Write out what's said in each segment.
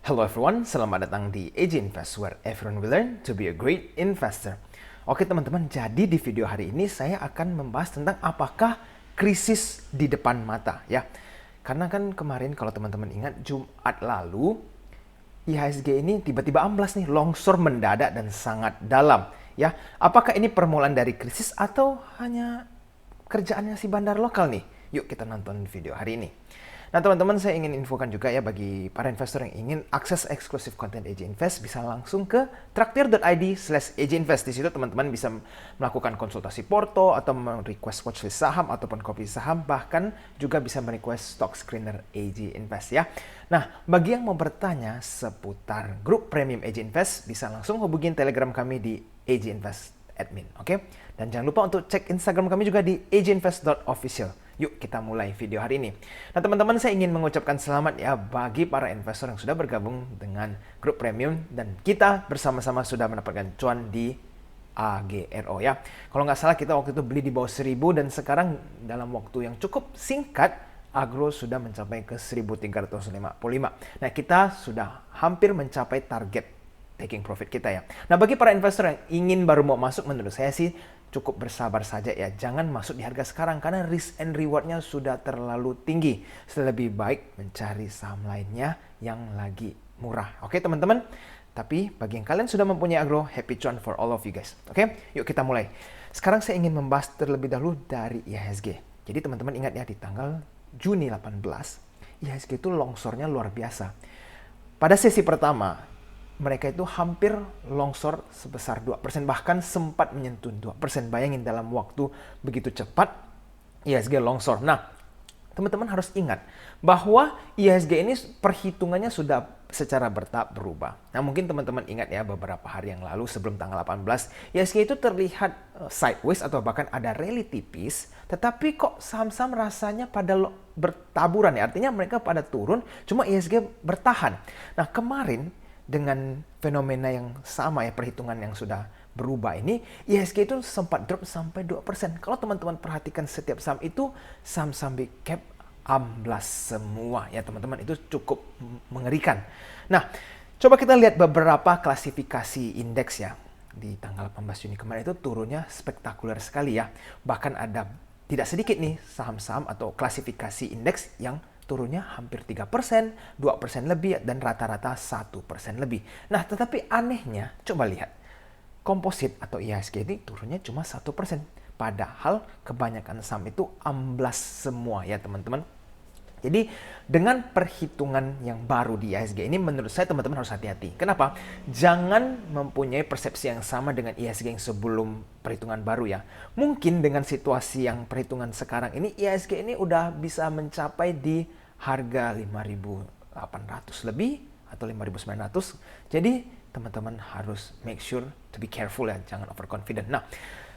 Hello everyone, selamat datang di AJ Invest, where everyone will learn to be a great investor. Oke teman-teman, jadi di video hari ini saya akan membahas tentang apakah krisis di depan mata ya. Karena kan kemarin kalau teman-teman ingat Jumat lalu, IHSG ini tiba-tiba amblas nih, longsor mendadak dan sangat dalam ya. Apakah ini permulaan dari krisis atau hanya kerjaannya si bandar lokal nih? Yuk kita nonton video hari ini. Nah teman-teman, saya ingin infokan juga ya bagi para investor yang ingin akses eksklusif konten AJ Invest, bisa langsung ke traktir.id/AJ Invest. Di situ teman-teman bisa melakukan konsultasi porto atau request watchlist saham ataupun kopi saham, bahkan juga bisa merequest stock screener AJ Invest ya. Nah, bagi yang mau bertanya seputar grup premium AJ Invest, bisa langsung hubungin Telegram kami di AJ Invest admin, oke? Dan jangan lupa untuk cek Instagram kami juga di ajinvest.official. Yuk kita mulai video hari ini. Nah teman-teman, saya ingin mengucapkan selamat ya bagi para investor yang sudah bergabung dengan grup premium dan kita bersama-sama sudah mendapatkan cuan di AGRO ya. Kalau nggak salah kita waktu itu beli di bawah 1000 dan sekarang dalam waktu yang cukup singkat Agro sudah mencapai ke 1355. Nah kita sudah hampir mencapai target taking profit kita ya. Nah bagi para investor yang ingin baru mau masuk, menurut saya sih cukup bersabar saja ya. Jangan masuk di harga sekarang karena risk and rewardnya sudah terlalu tinggi. Lebih baik mencari saham lainnya yang lagi murah. Oke teman-teman? Tapi bagi yang kalian sudah mempunyai Agro, happy cuan for all of you guys. Oke? Yuk kita mulai. Sekarang saya ingin membahas terlebih dahulu dari IHSG. Jadi teman-teman ingat ya, di tanggal Juni 18, IHSG itu longsornya luar biasa. Pada sesi pertama, mereka itu hampir longsor sebesar 2%, bahkan sempat menyentuh 2%. Bayangin dalam waktu begitu cepat IHSG longsor. Nah, teman-teman harus ingat bahwa IHSG ini perhitungannya sudah secara bertahap berubah. Nah, mungkin teman-teman ingat ya beberapa hari yang lalu sebelum tanggal 18, IHSG itu terlihat sideways atau bahkan ada rally tipis, tetapi kok saham-saham rasanya pada bertaburan ya. Artinya mereka pada turun, cuma IHSG bertahan. Nah, kemarin dengan fenomena yang sama ya, perhitungan yang sudah berubah ini, IHSG itu sempat drop sampai 2%. Kalau teman-teman perhatikan setiap saham itu, saham-saham big cap amblas semua ya teman-teman, itu cukup mengerikan. Nah, coba kita lihat beberapa klasifikasi indeks ya. Di tanggal 18 Juni kemarin itu turunnya spektakuler sekali ya. Bahkan ada tidak sedikit nih saham-saham atau klasifikasi indeks yang turunnya hampir 3%, 2% lebih, dan rata-rata 1% lebih. Nah, tetapi anehnya, coba lihat. Komposit atau IHSG ini turunnya cuma 1%. Padahal kebanyakan saham itu amblas semua ya teman-teman. Jadi dengan perhitungan yang baru di IHSG ini, menurut saya teman-teman harus hati-hati. Kenapa? Jangan mempunyai persepsi yang sama dengan IHSG yang sebelum perhitungan baru ya. Mungkin dengan situasi yang perhitungan sekarang ini, IHSG ini udah bisa mencapai di harga 5.800 lebih atau 5.900. Jadi teman-teman harus make sure to be careful ya, jangan overconfident. Nah,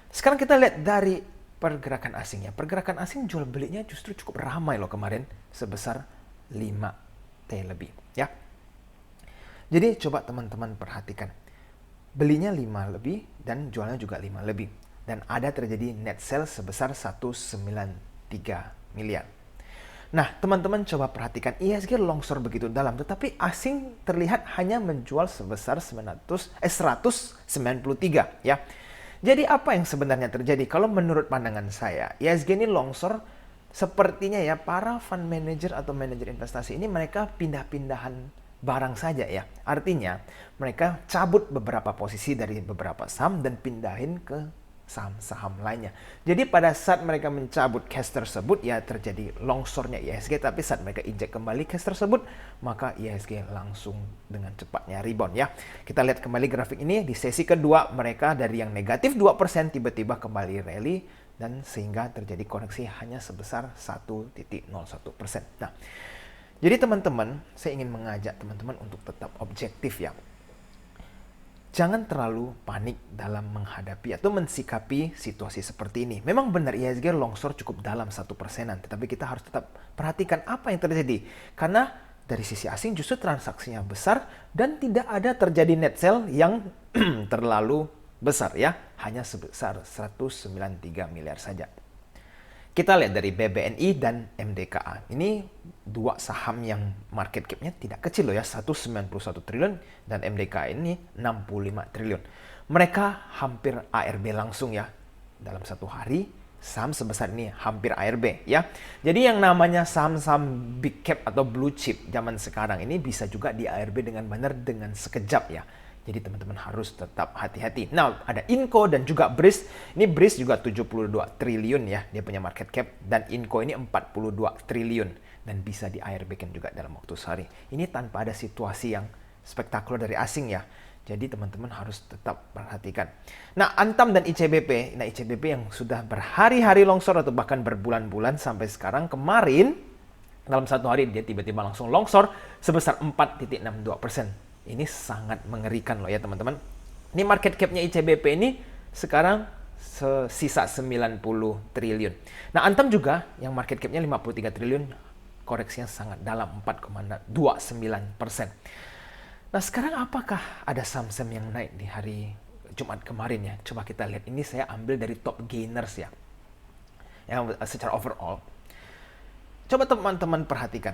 sekarang kita lihat dari pergerakan asing ya. Pergerakan asing jual belinya justru cukup ramai loh kemarin, sebesar 5T lebih ya. Jadi coba teman-teman perhatikan. Belinya 5 lebih dan jualnya juga 5 lebih. Dan ada terjadi net sale sebesar 193 miliar. Nah, teman-teman coba perhatikan, IHSG longsor begitu dalam, tetapi asing terlihat hanya menjual sebesar 193 ya. Jadi apa yang sebenarnya terjadi? Kalau menurut pandangan saya, IHSG ini longsor sepertinya ya, para fund manager atau manajer investasi ini mereka pindah-pindahan barang saja ya. Artinya mereka cabut beberapa posisi dari beberapa saham dan pindahin ke saham-saham lainnya. Jadi pada saat mereka mencabut cash tersebut ya terjadi longsornya IHSG, tapi saat mereka injek kembali cash tersebut, maka IHSG langsung dengan cepatnya rebound ya. Kita lihat kembali grafik ini di sesi kedua, mereka dari yang negatif 2% tiba-tiba kembali rally dan sehingga terjadi koreksi hanya sebesar 1.01%. Nah, jadi teman-teman, saya ingin mengajak teman-teman untuk tetap objektif ya. Jangan terlalu panik dalam menghadapi atau mensikapi situasi seperti ini. Memang benar IHSG longsor cukup dalam 1%-an, tetapi kita harus tetap perhatikan apa yang terjadi. Karena dari sisi asing justru transaksinya besar dan tidak ada terjadi net sale yang terlalu besar ya, hanya sebesar 193 miliar saja. Kita lihat dari BBNI dan MDKA. Ini dua saham yang market cap-nya tidak kecil loh ya, 191 triliun dan MDKA ini 65 triliun. Mereka hampir ARB langsung ya. Dalam satu hari, saham sebesar ini hampir ARB ya. Jadi yang namanya saham-saham big cap atau blue chip zaman sekarang ini bisa juga di ARB dengan benar dengan sekejap ya. Jadi teman-teman harus tetap hati-hati. Nah, ada Inco dan juga BRIS. Ini BRIS juga 72 triliun ya, dia punya market cap. Dan Inco ini 42 triliun. Dan bisa di ARB-kan juga dalam waktu sehari. Ini tanpa ada situasi yang spektakuler dari asing ya. Jadi teman-teman harus tetap perhatikan. Nah, Antam dan ICBP. Nah, ICBP yang sudah berhari-hari longsor atau bahkan berbulan-bulan sampai sekarang. Kemarin, dalam satu hari dia tiba-tiba langsung longsor sebesar 4,62%. Ini sangat mengerikan loh ya teman-teman. Ini market cap-nya ICBP ini sekarang sisa 90 triliun. Nah, Antam juga yang market cap-nya 53 triliun, koreksinya sangat dalam 4,29%. Nah, sekarang apakah ada saham-saham yang naik di hari Jumat kemarin ya? Coba kita lihat. Ini saya ambil dari top gainers ya. Yang secara overall. Coba teman-teman perhatikan.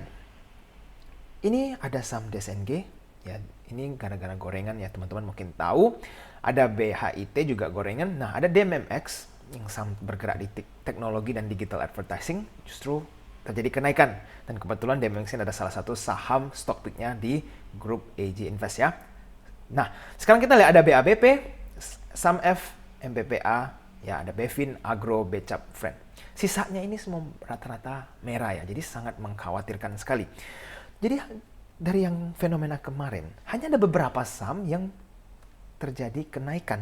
Ini ada saham DSNG. Ya, ini gara-gara gorengan ya teman-teman mungkin tahu. Ada BHIT juga gorengan. Nah, ada DMMX yang saham bergerak di teknologi dan digital advertising justru terjadi kenaikan. Dan kebetulan DMMX ini ada salah satu saham stock pick-nya di grup AG Invest ya. Nah, sekarang kita lihat ada BABP, SAMF, MPPA, ya ada Bevin, Agro, Becap, Friend. Sisanya ini semua rata-rata merah ya. Jadi sangat mengkhawatirkan sekali. Jadi dari yang fenomena kemarin, hanya ada beberapa saham yang terjadi kenaikan.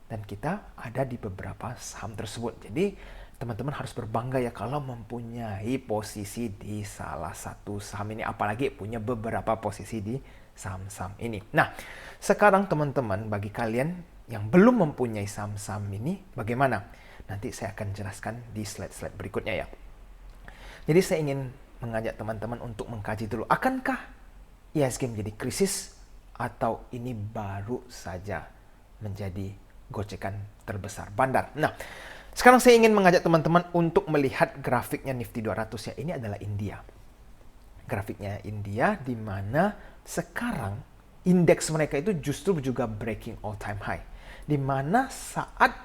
Dan kita ada di beberapa saham tersebut. Jadi teman-teman harus berbangga ya kalau mempunyai posisi di salah satu saham ini. Apalagi punya beberapa posisi di saham-saham ini. Nah, sekarang teman-teman bagi kalian yang belum mempunyai saham-saham ini, bagaimana? Nanti saya akan jelaskan di slide-slide berikutnya ya. Jadi saya ingin mengajak teman-teman untuk mengkaji dulu. Akankah IHSG menjadi krisis atau ini baru saja menjadi gocekan terbesar bandar? Nah, sekarang saya ingin mengajak teman-teman untuk melihat grafiknya Nifty 200 ya. Ini adalah India. Grafiknya India di mana sekarang indeks mereka itu justru juga breaking all time high. Di mana saat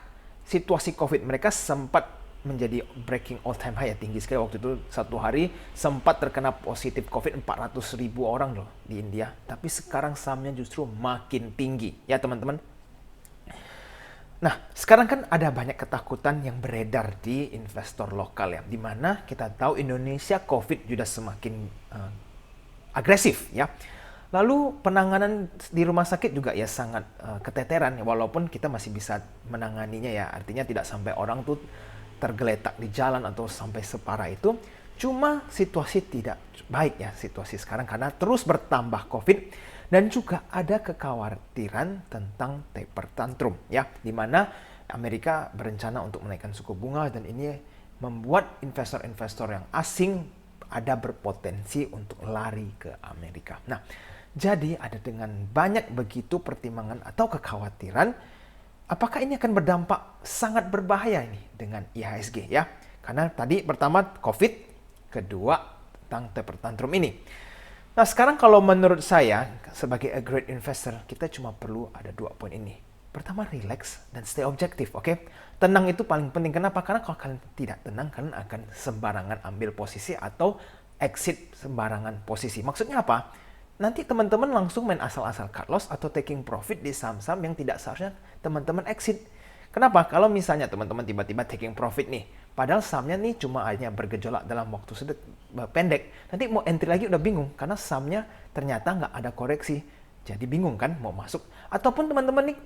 situasi COVID mereka sempat menjadi breaking all time high ya, tinggi sekali waktu itu. Satu hari sempat terkena positif COVID 400.000 orang loh di India. Tapi sekarang sahamnya justru makin tinggi ya teman-teman. Nah, sekarang kan ada banyak ketakutan yang beredar di investor lokal ya, di mana kita tahu Indonesia COVID sudah semakin agresif ya. Lalu penanganan di rumah sakit juga ya sangat keteteran, walaupun kita masih bisa menanganinya ya, artinya tidak sampai orang tuh tergeletak di jalan atau sampai separah itu. Cuma situasi tidak baik ya situasi sekarang karena terus bertambah COVID dan juga ada kekhawatiran tentang taper tantrum ya, di mana Amerika berencana untuk menaikkan suku bunga dan ini membuat investor-investor yang asing ada berpotensi untuk lari ke Amerika. Nah, jadi ada dengan banyak begitu pertimbangan atau kekhawatiran, apakah ini akan berdampak sangat berbahaya ini dengan IHSG ya? Karena tadi pertama COVID, kedua tentang taper tantrum ini. Nah, sekarang kalau menurut saya sebagai a great investor, kita cuma perlu ada 2 poin ini. Pertama, relax dan stay objektif, oke? Tenang itu paling penting. Kenapa? Karena kalau kalian tidak tenang, kalian akan sembarangan ambil posisi atau exit sembarangan posisi. Maksudnya apa? Nanti teman-teman langsung main asal-asal cut loss atau taking profit di saham-saham yang tidak seharusnya teman-teman exit. Kenapa? Kalau misalnya teman-teman tiba-tiba taking profit nih, padahal sahamnya nih cuma hanya bergejolak dalam waktu pendek, nanti mau entry lagi udah bingung karena sahamnya ternyata nggak ada koreksi, jadi bingung kan mau masuk. Ataupun teman-teman nih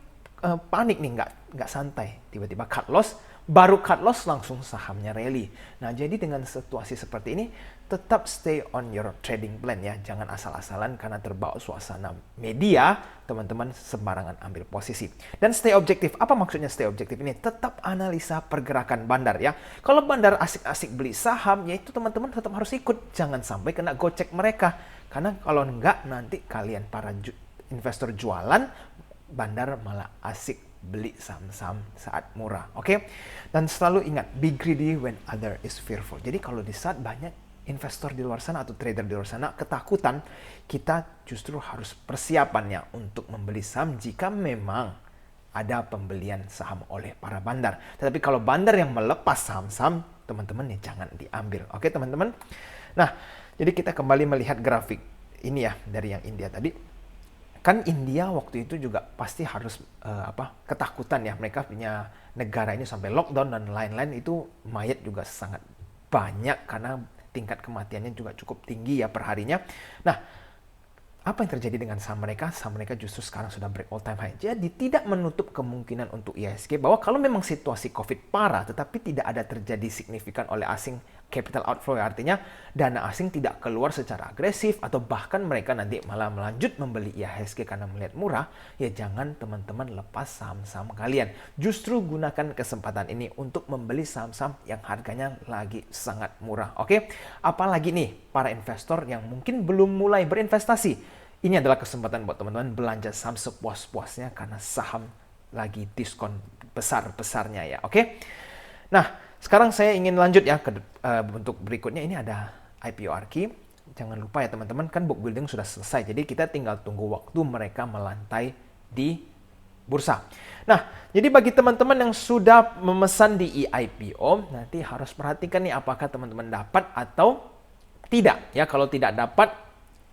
panik nih, nggak santai, tiba-tiba cut loss, baru cut loss langsung sahamnya rally. Nah, jadi dengan situasi seperti ini, tetap stay on your trading plan ya. Jangan asal-asalan karena terbawa suasana media, teman-teman sembarangan ambil posisi. Dan stay objektif. Apa maksudnya stay objektif ini? Tetap analisa pergerakan bandar ya. Kalau bandar asik-asik beli saham, ya itu teman-teman tetap harus ikut. Jangan sampai kena gocek mereka. Karena kalau enggak, nanti kalian para investor jualan, bandar malah asik beli saham-saham saat murah. Oke? Dan selalu ingat, be greedy when other is fearful. Jadi kalau di saat banyak investor di luar sana atau trader di luar sana ketakutan, kita justru harus persiapannya untuk membeli saham jika memang ada pembelian saham oleh para bandar. Tetapi kalau bandar yang melepas saham-saham, teman-teman ya jangan diambil. Oke teman-teman? Nah, jadi kita kembali melihat grafik ini ya dari yang India tadi. Kan India waktu itu juga pasti harus ketakutan ya, mereka punya negara ini sampai lockdown dan lain-lain, itu mayat juga sangat banyak karena tingkat kematiannya juga cukup tinggi ya perharinya. Nah, apa yang terjadi dengan saham mereka? Saham mereka justru sekarang sudah break all time high. Jadi tidak menutup kemungkinan untuk IHSG bahwa kalau memang situasi COVID parah tetapi tidak ada terjadi signifikan oleh asing capital outflow, artinya dana asing tidak keluar secara agresif atau bahkan mereka nanti malah melanjut membeli IHSG karena melihat murah, ya jangan teman-teman lepas saham-saham kalian. Justru gunakan kesempatan ini untuk membeli saham-saham yang harganya lagi sangat murah. Oke? Apalagi nih para investor yang mungkin belum mulai berinvestasi. Ini adalah kesempatan buat teman-teman belanja saham sepuas-puasnya karena saham lagi diskon besar-besarnya ya, oke? Nah, sekarang saya ingin lanjut ya ke bentuk berikutnya. Ini ada IPO Arki. Jangan lupa ya teman-teman, kan book building sudah selesai. Jadi kita tinggal tunggu waktu mereka melantai di bursa. Nah, jadi bagi teman-teman yang sudah memesan di IPO, nanti harus perhatikan nih apakah teman-teman dapat atau tidak. Ya, kalau tidak dapat,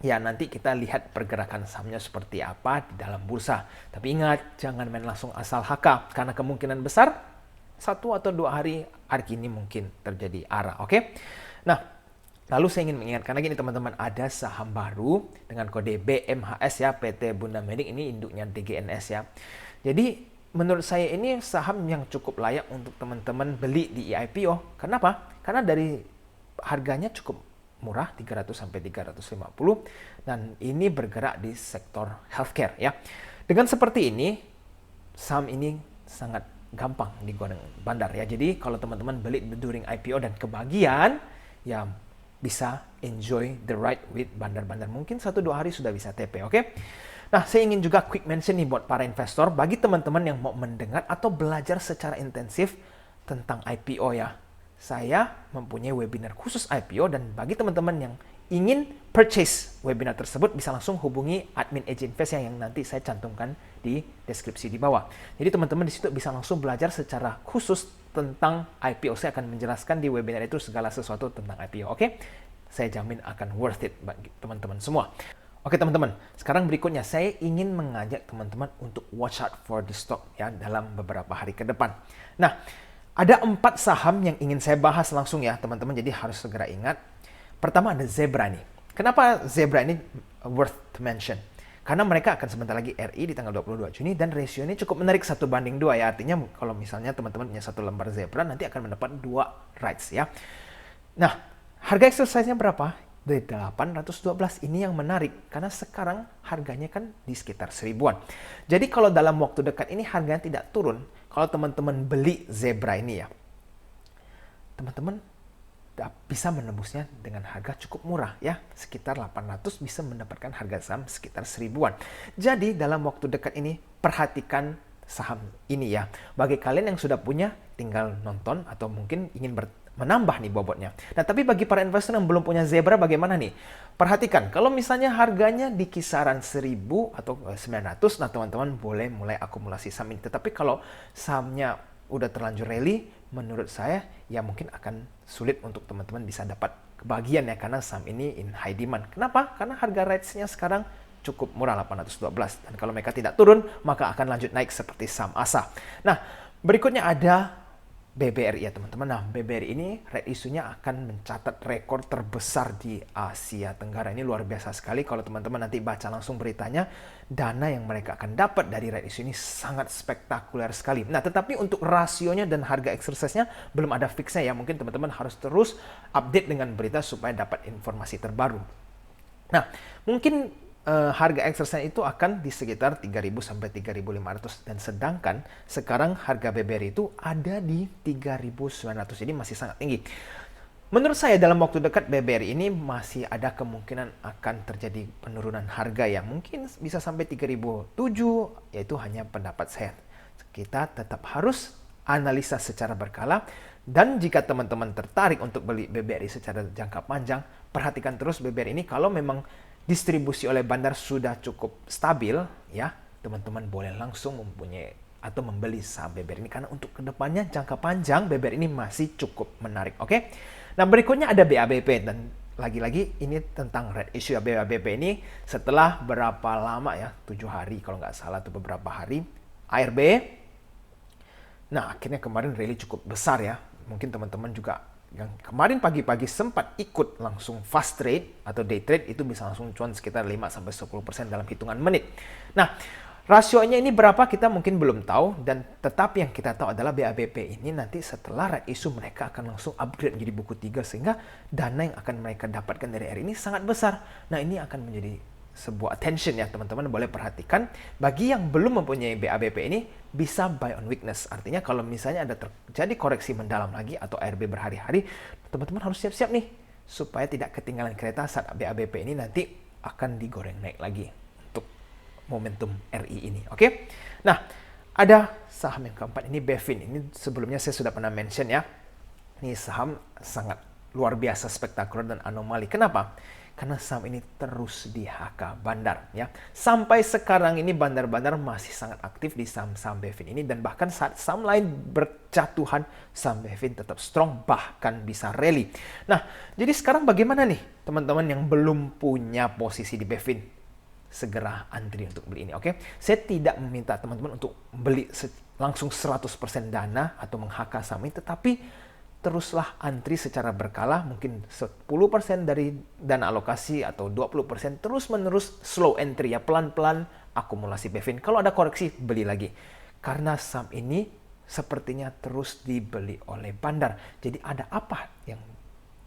ya nanti kita lihat pergerakan sahamnya seperti apa di dalam bursa. Tapi ingat, jangan main langsung asal HK, karena kemungkinan besar 1 atau 2 hari Arki ini mungkin terjadi arah. Oke? Nah, lalu saya ingin mengingatkan lagi nih teman-teman, ada saham baru dengan kode BMHS ya, PT Bunda Medik, ini induknya DGNS ya. Jadi menurut saya ini saham yang cukup layak untuk teman-teman beli di IPO. Kenapa? Karena dari harganya cukup murah, 300 sampai 350, dan ini bergerak di sektor healthcare ya. Dengan seperti ini, saham ini sangat gampang digoreng bandar ya. Jadi kalau teman-teman beli during IPO dan kebagian, ya bisa enjoy the ride with bandar-bandar. Mungkin 1-2 hari sudah bisa TP, oke? Nah, saya ingin juga quick mention nih buat para investor, bagi teman-teman yang mau mendengar atau belajar secara intensif tentang IPO ya. Saya mempunyai webinar khusus IPO, dan bagi teman-teman yang ingin purchase webinar tersebut bisa langsung hubungi admin Agent Invest yang nanti saya cantumkan di deskripsi di bawah. Jadi teman-teman di situ bisa langsung belajar secara khusus tentang IPO. Saya akan menjelaskan di webinar itu segala sesuatu tentang IPO. Oke? Saya jamin akan worth it bagi teman-teman semua. Oke teman-teman, sekarang berikutnya saya ingin mengajak teman-teman untuk watch out for the stock ya dalam beberapa hari ke depan. Nah, ada 4 saham yang ingin saya bahas langsung ya teman-teman, jadi harus segera ingat. Pertama ada Zebra nih. Kenapa Zebra ini worth to mention? Karena mereka akan sebentar lagi RI di tanggal 22 Juni dan rasionya cukup menarik 1:2 ya. Artinya kalau misalnya teman-teman punya 1 lembar Zebra nanti akan mendapat 2 rights ya. Nah, harga exercise-nya berapa? Dari 812. Ini yang menarik karena sekarang harganya kan di sekitar 1000-an. Jadi kalau dalam waktu dekat ini harganya tidak turun, kalau teman-teman beli Zebra ini ya, teman-teman bisa menembusnya dengan harga cukup murah ya, sekitar 800 bisa mendapatkan harga saham sekitar 1000-an. Jadi dalam waktu dekat ini perhatikan saham ini ya. Bagi kalian yang sudah punya tinggal nonton atau mungkin ingin menambah nih bobotnya. Nah, tapi bagi para investor yang belum punya Zebra bagaimana nih? Perhatikan, kalau misalnya harganya di kisaran 1000 atau 900, nah teman-teman boleh mulai akumulasi saham ini. Tetapi kalau sahamnya udah terlanjur rally, menurut saya ya mungkin akan sulit untuk teman-teman bisa dapat kebahagiaan ya, karena saham ini in high demand. Kenapa? Karena harga rights-nya sekarang cukup murah, 812. Dan kalau mereka tidak turun, maka akan lanjut naik seperti saham ASA. Nah, berikutnya ada BBRI ya teman-teman. Nah, BBRI ini right isunya akan mencatat rekor terbesar di Asia Tenggara. Ini luar biasa sekali. Kalau teman-teman nanti baca langsung beritanya, dana yang mereka akan dapat dari right issue ini sangat spektakuler sekali. Nah, tetapi untuk rasionya dan harga exercise-nya belum ada fixnya ya. Mungkin teman-teman harus terus update dengan berita supaya dapat informasi terbaru. Nah, mungkin harga exercise itu akan di sekitar 3.000 sampai 3.500, dan sedangkan sekarang harga BBRI itu ada di 3.900, jadi masih sangat tinggi. Menurut saya dalam waktu dekat BBRI ini masih ada kemungkinan akan terjadi penurunan harga yang mungkin bisa sampai 3.007, yaitu hanya pendapat saya. kita tetap harus analisa secara berkala. Dan jika teman-teman tertarik untuk beli BBRI secara jangka panjang, perhatikan terus BBRI ini. Kalau memang distribusi oleh bandar sudah cukup stabil, ya teman-teman boleh langsung mempunyai atau membeli saham BBRI ini, karena untuk kedepannya jangka panjang BBRI ini masih cukup menarik. Oke. Nah, berikutnya ada BABP, dan lagi-lagi ini tentang red issue ya. BABP ini setelah berapa lama ya, 7 hari kalau nggak salah, atau beberapa hari, ARB. Nah, akhirnya kemarin rally cukup besar ya. Mungkin teman-teman juga yang kemarin pagi-pagi sempat ikut langsung fast trade atau day trade, itu bisa langsung cuan sekitar 5-10% dalam hitungan menit. Nah, rasionya ini berapa kita mungkin belum tahu, dan tetapi yang kita tahu adalah BABP ini nanti setelah red issue mereka akan langsung upgrade menjadi buku 3, sehingga dana yang akan mereka dapatkan dari RI ini sangat besar. Nah, ini akan menjadi sebuah attention ya, teman-teman boleh perhatikan. Bagi yang belum mempunyai BABP ini, bisa buy on weakness. Artinya kalau misalnya ada terjadi koreksi mendalam lagi atau ARB berhari-hari, teman-teman harus siap-siap nih supaya tidak ketinggalan kereta saat BABP ini nanti akan digoreng naik lagi untuk momentum RI ini. Oke. Nah, ada saham yang keempat ini, Bevin. Ini sebelumnya saya sudah pernah mention ya. Ini saham sangat luar biasa, spektakuler dan anomali. Kenapa? Karena saham ini terus di HK bandar ya. Sampai sekarang ini bandar-bandar masih sangat aktif di saham-saham Bevin ini, dan bahkan saat saham lain berjatuhan, saham Bevin tetap strong, bahkan bisa rally. Nah, jadi sekarang bagaimana nih teman-teman yang belum punya posisi di Bevin? Segera antri untuk beli ini, oke? Saya tidak meminta teman-teman untuk beli langsung 100% dana atau meng-HK saham ini, tetapi teruslah antri secara berkala, mungkin 10% dari dana alokasi atau 20%, terus-menerus slow entry ya, pelan-pelan akumulasi Bevin. Kalau ada koreksi, beli lagi. Karena saham ini sepertinya terus dibeli oleh bandar. Jadi ada apa yang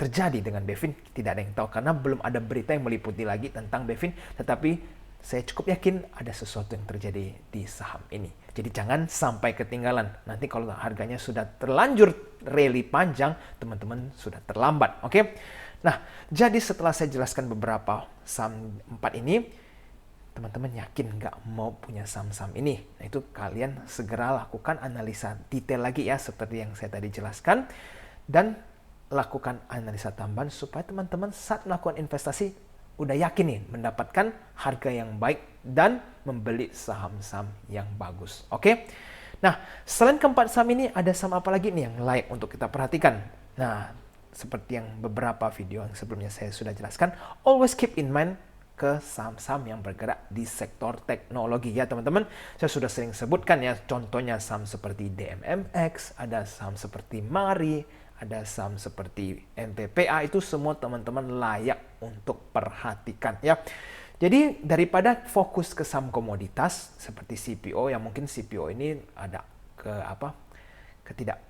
terjadi dengan Bevin? Tidak ada yang tahu, karena belum ada berita yang meliputi lagi tentang Bevin, tetapi saya cukup yakin ada sesuatu yang terjadi di saham ini. Jadi jangan sampai ketinggalan. Nanti kalau harganya sudah terlanjur rally panjang, teman-teman sudah terlambat. Oke? Nah, jadi setelah saya jelaskan beberapa saham 4 ini, teman-teman yakin nggak mau punya saham-saham ini? Nah, itu kalian segera lakukan analisa detail lagi ya, seperti yang saya tadi jelaskan. Dan lakukan analisa tambahan supaya teman-teman saat melakukan investasi udah yakin nih mendapatkan harga yang baik dan membeli saham-saham yang bagus. Oke? Nah, selain keempat saham ini, ada saham apa lagi nih yang layak untuk kita perhatikan? Nah, seperti yang beberapa video yang sebelumnya saya sudah jelaskan, always keep in mind ke saham-saham yang bergerak di sektor teknologi ya teman-teman. Saya sudah sering sebutkan ya, contohnya saham seperti DMMX, ada saham seperti Mari, ada saham seperti MPPA, itu semua teman-teman layak untuk perhatikan ya. Jadi daripada fokus ke saham komoditas seperti CPO, yang mungkin CPO ini ada ketidak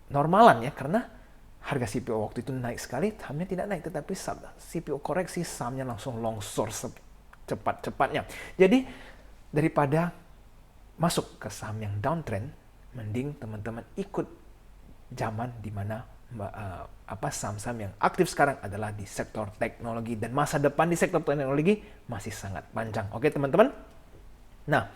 normalan ya, karena harga CPO waktu itu naik sekali, sahamnya tidak naik, tetapi CPO koreksi, sahamnya langsung longsor cepat-cepatnya. Jadi daripada masuk ke saham yang downtrend, mending teman-teman ikut zaman di mana saham-saham yang aktif sekarang adalah di sektor teknologi, dan masa depan di sektor teknologi masih sangat panjang. Oke teman-teman. Nah,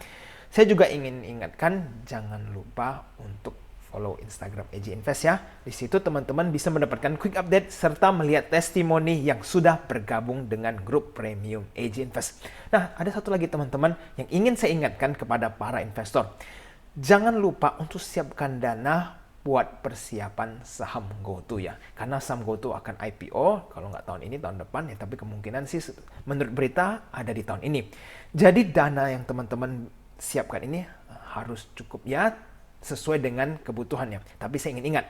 saya juga ingin ingatkan, jangan lupa untuk follow Instagram AJ Invest ya. Di situ teman-teman bisa mendapatkan quick update serta melihat testimoni yang sudah bergabung dengan grup premium AJ Invest. Nah, ada satu lagi teman-teman yang ingin saya ingatkan kepada para investor. Jangan lupa untuk siapkan dana buat persiapan saham GoTo ya. Karena saham GoTo akan IPO, kalau nggak tahun ini, tahun depan ya, tapi kemungkinan sih menurut berita ada di tahun ini. Jadi dana yang teman-teman siapkan ini harus cukup ya, sesuai dengan kebutuhannya. Tapi saya ingin ingat,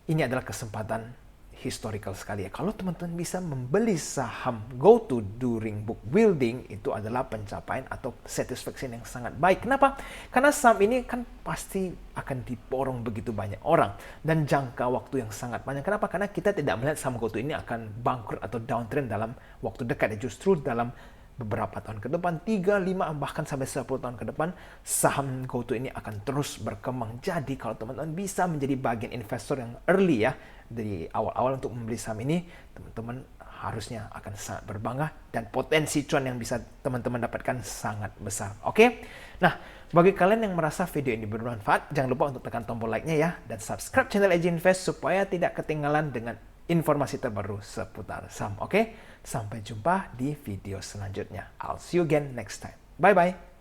ini adalah kesempatan historical sekali ya. Kalau teman-teman bisa membeli saham GoTo during book building, itu adalah pencapaian atau satisfaction yang sangat baik. Kenapa? Karena saham ini kan pasti akan diborong begitu banyak orang dan jangka waktu yang sangat panjang. Kenapa? Karena kita tidak melihat saham GoTo ini akan bangkrut atau downtrend dalam waktu dekat. Justru dalam beberapa tahun ke depan, 3, 5, bahkan sampai 10 tahun ke depan, saham GoTo ini akan terus berkembang. Jadi kalau teman-teman bisa menjadi bagian investor yang early ya, dari awal-awal untuk membeli saham ini, teman-teman harusnya akan sangat berbangga dan potensi cuan yang bisa teman-teman dapatkan sangat besar. Oke? Nah, bagi kalian yang merasa video ini bermanfaat, jangan lupa untuk tekan tombol like-nya ya dan subscribe channel AJ Invest supaya tidak ketinggalan dengan informasi terbaru seputar saham. Oke? Sampai jumpa di video selanjutnya. I'll see you again next time. Bye-bye.